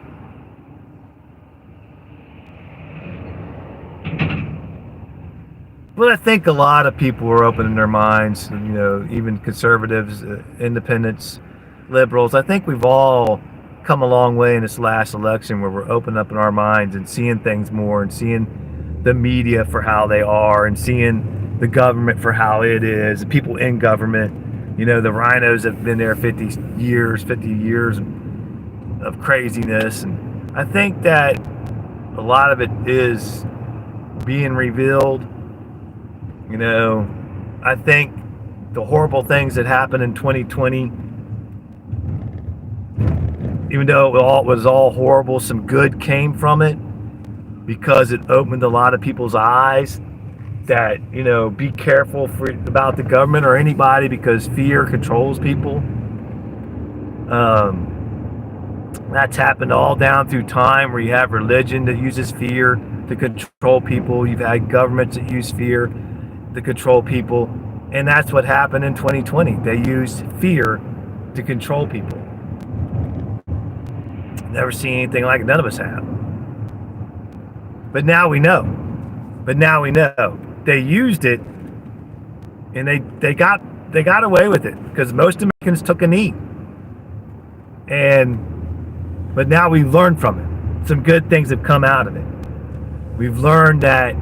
But I think a lot of people are opening their minds, even conservatives, independents, liberals. I think we've all come a long way in this last election, where we're opening up in our minds and seeing things more, and seeing the media for how they are, and seeing the government for how it is, the people in government. The rhinos have been there 50 years of craziness. And I think that a lot of it is being revealed. I think the horrible things that happened in 2020, even though it was all horrible, some good came from it, because it opened a lot of people's eyes that, be careful about the government or anybody, because fear controls people. That's happened all down through time, where you have religion that uses fear to control people. You've had governments that use fear to control people. And that's what happened in 2020. They used fear to control people. Never seen anything like it. None of us have. But now we know. They used it, and they got away with it, because most Americans took a knee. But now we've learned from it. Some good things have come out of it. We've learned that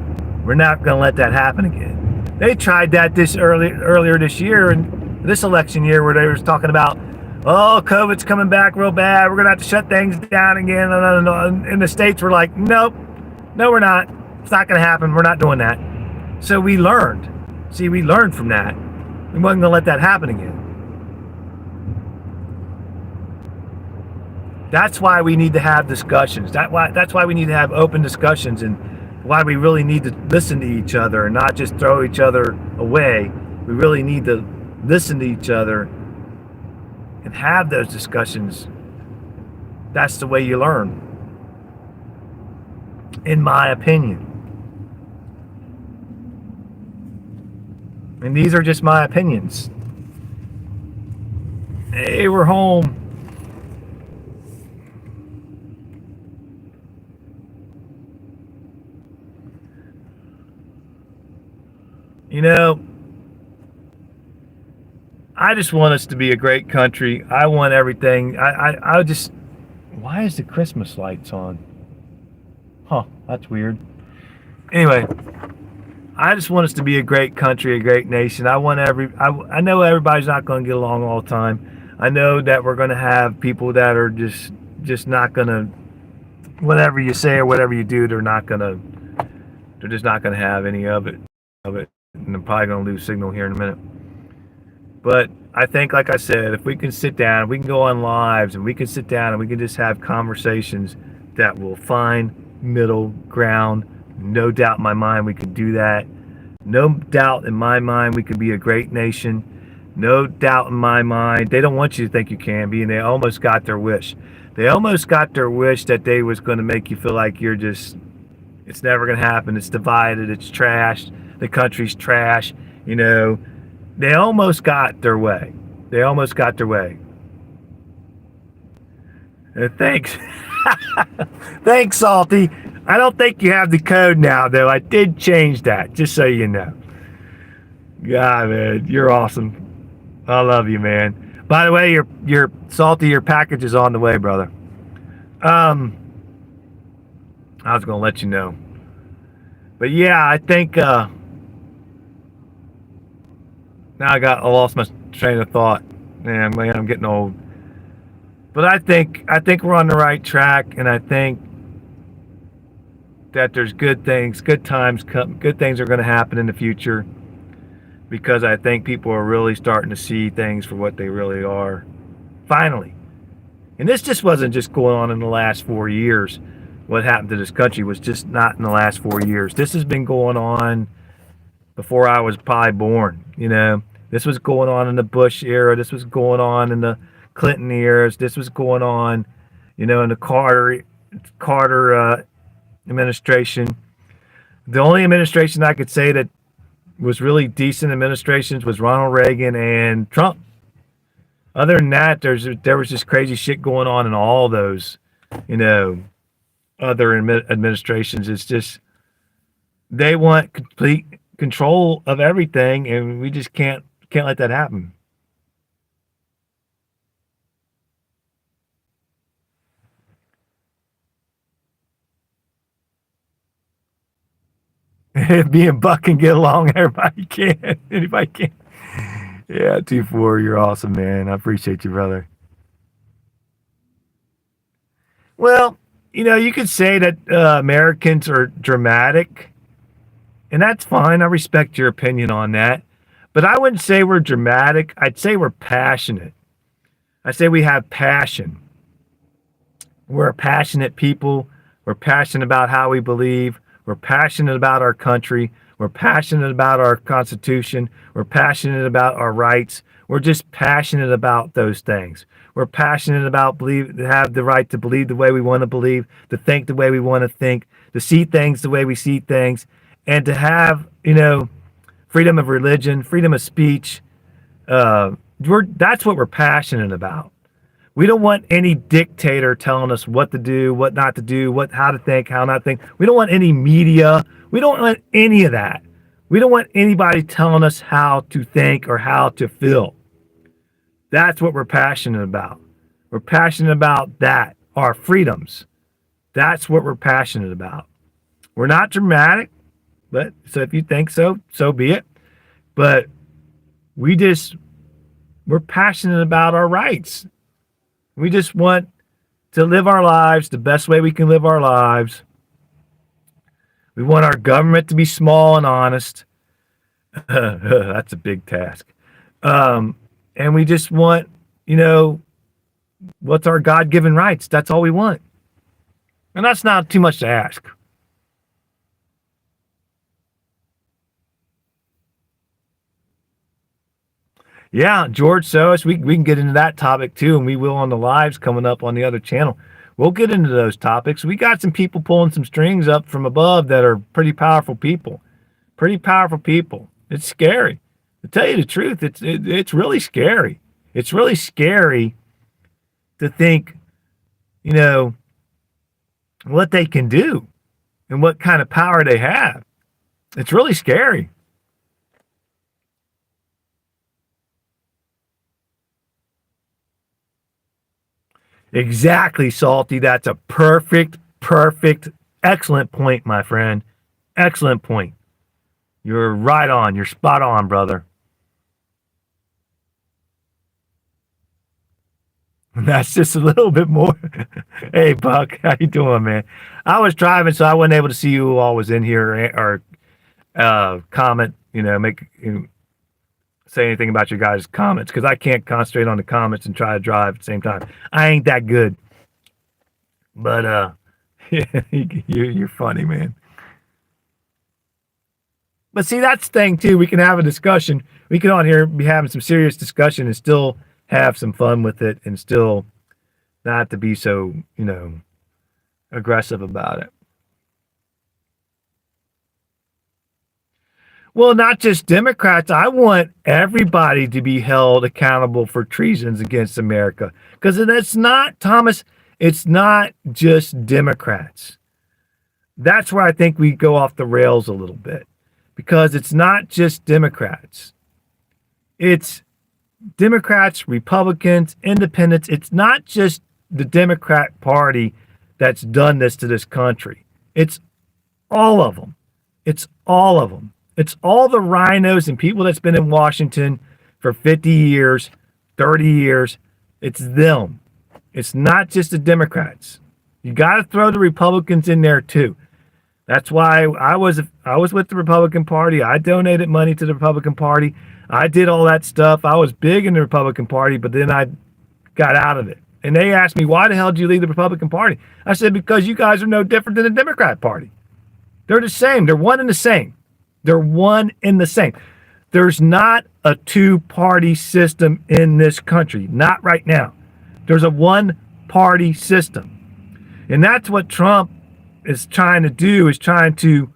we're not going to let that happen again. They tried that earlier this year, and this election year, where they were talking about, oh, COVID's coming back real bad, we're going to have to shut things down again. And the states were like, nope, no, we're not. It's not going to happen. We're not doing that. So we learned. See, we learned from that. We wasn't going to let that happen again. That's why we need to have discussions. That's why we need to have open discussions, and why we really need to listen to each other and not just throw each other away. We really need to listen to each other and have those discussions. That's the way you learn, in my opinion. And these are just my opinions. Hey, we're home. You know, I just want us to be a great country. I want everything. I just. Why is the Christmas lights on? Huh, that's weird. Anyway, I just want us to be a great country, a great nation. I know everybody's not going to get along all the time. I know that we're going to have people that are just not going to, whatever you say or whatever you do, they're just not going to have any of it. And I'm probably going to lose signal here in a minute. But I think, like I said, if we can sit down, we can go on lives and we can sit down and we can just have conversations that will find middle ground. No doubt in my mind we can do that. No doubt in my mind we can be a great nation. No doubt in my mind they don't want you to think you can be, and they almost got their wish. They almost got their wish that they was going to make you feel like you're just, it's never going to happen. It's divided. It's trash. The country's trash. You know, they almost got their way. They almost got their way. Thanks. Thanks, Salty. I don't think you have the code now, though. I did change that, just so you know. God, man, you're awesome. I love you, man. By the way, your Salty, your package is on the way, brother. I was gonna let you know. But yeah, I think now I lost my train of thought. Man, I'm getting old. But I think we're on the right track, and I think that there's good things are going to happen in the future, because I think people are really starting to see things for what they really are. Finally. And this just wasn't just going on in the last 4 years. What happened to this country was just not in the last 4 years. This has been going on before I was probably born. You know, this was going on in the Bush era. This was going on in the Clinton eras. This was going on, you know, in the Carter administration. The only administration I could say that was really decent administrations was Ronald Reagan and Trump. Other than that, there was just crazy shit going on in all those, you know, other administrations. It's just they want complete control of everything, and we just can't let that happen. Being Buck can get along, everybody can. Anybody can. Yeah, 2-4, you're awesome, man. I appreciate you, brother. Well, you know, you could say that Americans are dramatic, and that's fine. I respect your opinion on that. But I wouldn't say we're dramatic. I'd say we're passionate. I say we have passion. We're a passionate people. We're passionate about how we believe. We're passionate about our country. We're passionate about our Constitution. We're passionate about our rights. We're just passionate about those things. We're passionate about have the right to believe the way we want to believe, to think the way we want to think, to see things the way we see things, and to have, you know, freedom of religion, freedom of speech. That's what we're passionate about. We don't want any dictator telling us what to do, what not to do, how to think, how not to think. We don't want any media. We don't want any of that. We don't want anybody telling us how to think or how to feel. That's what we're passionate about. We're passionate about that, our freedoms. That's what we're passionate about. We're not dramatic, but so if you think so, so be it. But we're passionate about our rights. We just want to live our lives the best way we can live our lives. We want our government to be small and honest. That's a big task. And we just want, you know, what's our God-given rights? That's all we want. And that's not too much to ask. Yeah, George Soros, we can get into that topic too, and we will on the lives coming up on the other channel. We'll get into those topics. We got some people pulling some strings up from above that are pretty powerful people. Pretty powerful people. It's scary. To tell you the truth, it's really scary. It's really scary to think, you know, what they can do and what kind of power they have. It's really scary. Exactly, Salty. That's a perfect, excellent point, my friend. Excellent point. You're right on. You're spot on, brother. That's just a little bit more. Hey, Buck, how you doing, man? I was driving, so I wasn't able to see who all was in here or comment. Make say anything about your guys' comments because I can't concentrate on the comments and try to drive at the same time. I ain't that good, but yeah, you're funny, man. But see, that's the thing too. We can have a discussion. We can on here be having some serious discussion and still have some fun with it, and still not to be so aggressive about it. Well, not just Democrats. I want everybody to be held accountable for treasons against America. Because it's not, Thomas, it's not just Democrats. That's where I think we go off the rails a little bit. Because it's not just Democrats. It's Democrats, Republicans, independents. It's not just the Democrat Party that's done this to this country. It's all of them. It's all of them. It's all the rhinos and people that's been in Washington for 50 years, 30 years. It's them. It's not just the Democrats. You got to throw the Republicans in there too. That's why I was with the Republican Party. I donated money to the Republican Party. I did all that stuff. I was big in the Republican Party, but then I got out of it. And they asked me, why the hell did you leave the Republican Party? I said, because you guys are no different than the Democrat Party. They're the same. They're one and the same. They're one and the same. There's not a two-party system in this country. Not right now. There's a one-party system. And that's what Trump is trying to do, is trying to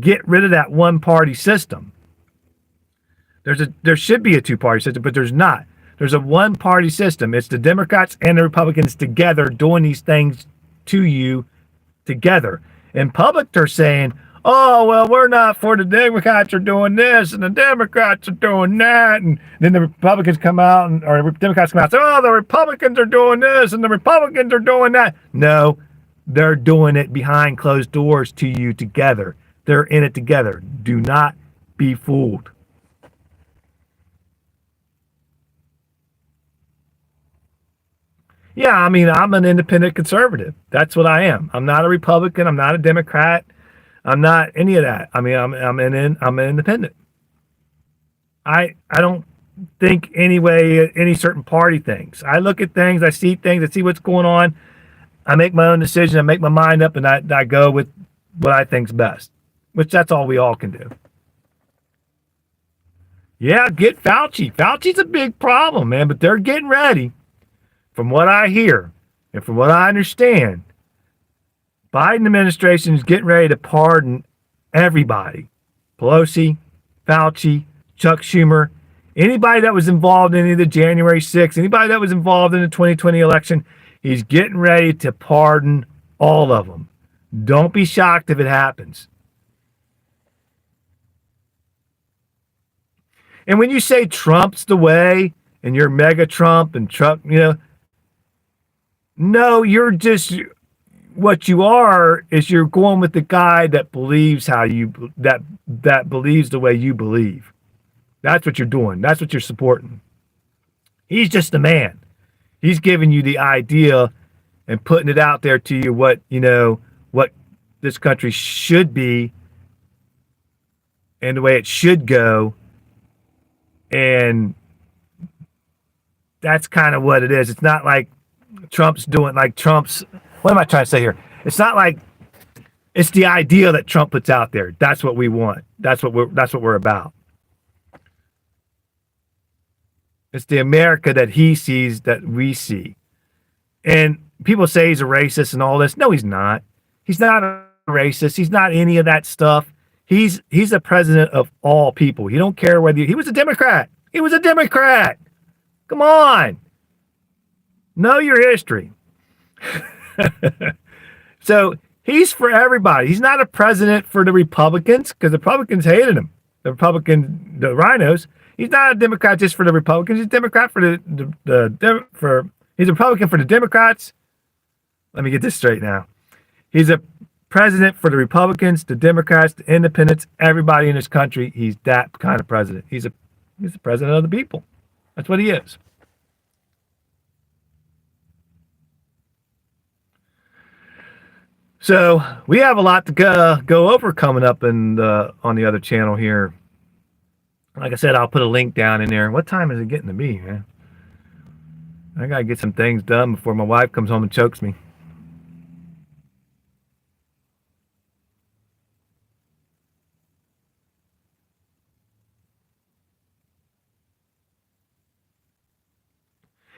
get rid of that one-party system. There should be a two-party system, but there's not. There's a one-party system. It's the Democrats and the Republicans together doing these things to you together. In public, they're saying, oh, well, we're not for the Democrats are doing this and the Democrats are doing that. And then the Republicans come out or Democrats come out and say, oh, the Republicans are doing this and the Republicans are doing that. No, they're doing it behind closed doors to you together. They're in it together. Do not be fooled. Yeah, I mean, I'm an independent conservative. That's what I am. I'm not a Republican. I'm not a Democrat. I'm not any of that. I mean, I'm an independent. I don't think any certain party thinks. I look at things, I see things, I see what's going on. I make my own decision. I make my mind up, and I go with what I think's best. Which that's all we all can do. Yeah, get Fauci. Fauci's a big problem, man. But they're getting ready. From what I hear and from what I understand, Biden administration is getting ready to pardon everybody. Pelosi, Fauci, Chuck Schumer, anybody that was involved in any of the January 6th, anybody that was involved in the 2020 election, he's getting ready to pardon all of them. Don't be shocked if it happens. And when you say Trump's the way and you're mega Trump and Trump, no, you're just, what you are is you're going with the guy that believes that believes the way you believe. That's what you're doing. That's what you're supporting. He's just the man. He's giving you the idea and putting it out there to you what this country should be and the way it should go. And that's kind of what it is. It's not like Trump's what am I trying to say here? It's not like it's the idea that Trump puts out there. That's what we want. That's what we're about. It's the America that he sees that we see. And people say he's a racist and all this. No, he's not. He's not a racist. He's not any of that stuff. He's the president of all people. He don't care whether he was a Democrat. He was a Democrat. Come on. Know your history. So he's for everybody. He's not a president for the Republicans because the Republicans hated him. The rhinos. He's not a Democrat just for the Republicans. He's a Democrat for He's a Republican for the Democrats. Let me get this straight now. He's a president for the Republicans, the Democrats, the Independents, everybody in this country. He's that kind of president. He's the president of the people. That's what he is. So we have a lot to go over coming up on the other channel here. Like I said, I'll put a link down in there. What time is it getting to be, man? I gotta get some things done before my wife comes home and chokes me.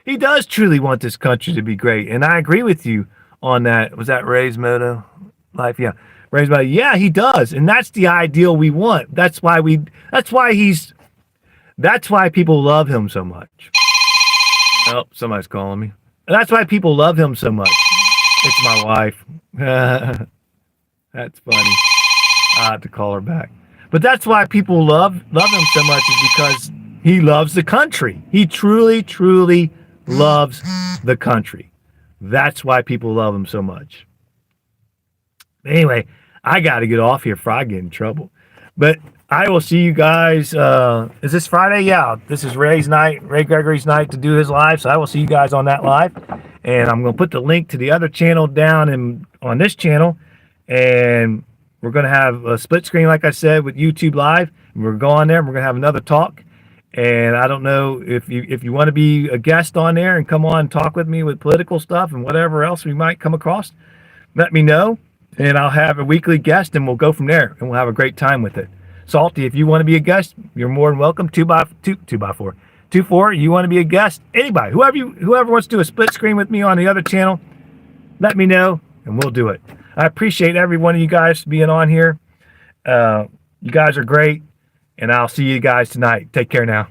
He does truly want this country to be great, and I agree with you on that. Was that Ray's motto? Life, yeah. Ray's motto. Yeah, he does, and that's the ideal we want. That's why people love him so much. Oh, somebody's calling me. That's why people love him so much. It's my wife. That's funny. I have to call her back. But that's why people love him so much, is because he loves the country. He truly, truly loves the country. That's why people love him so much. Anyway, I got to get off here before I get in trouble. But I will see you guys. Is this Friday? Yeah, this is Ray Gregory's night to do his live. So I will see you guys on that live. And I'm going to put the link to the other channel down on this channel. And we're going to have a split screen, like I said, with YouTube Live. And we're going there and we're going to have another talk. And I don't know if you want to be a guest on there and come on and talk with me with political stuff and whatever else we might come across, let me know. And I'll have a weekly guest and we'll go from there and we'll have a great time with it. Salty, if you want to be a guest, you're more than welcome. 2x4. You want to be a guest? Anybody, whoever wants to do a split screen with me on the other channel, let me know and we'll do it. I appreciate every one of you guys being on here. You guys are great, and I'll see you guys tonight. Take care now.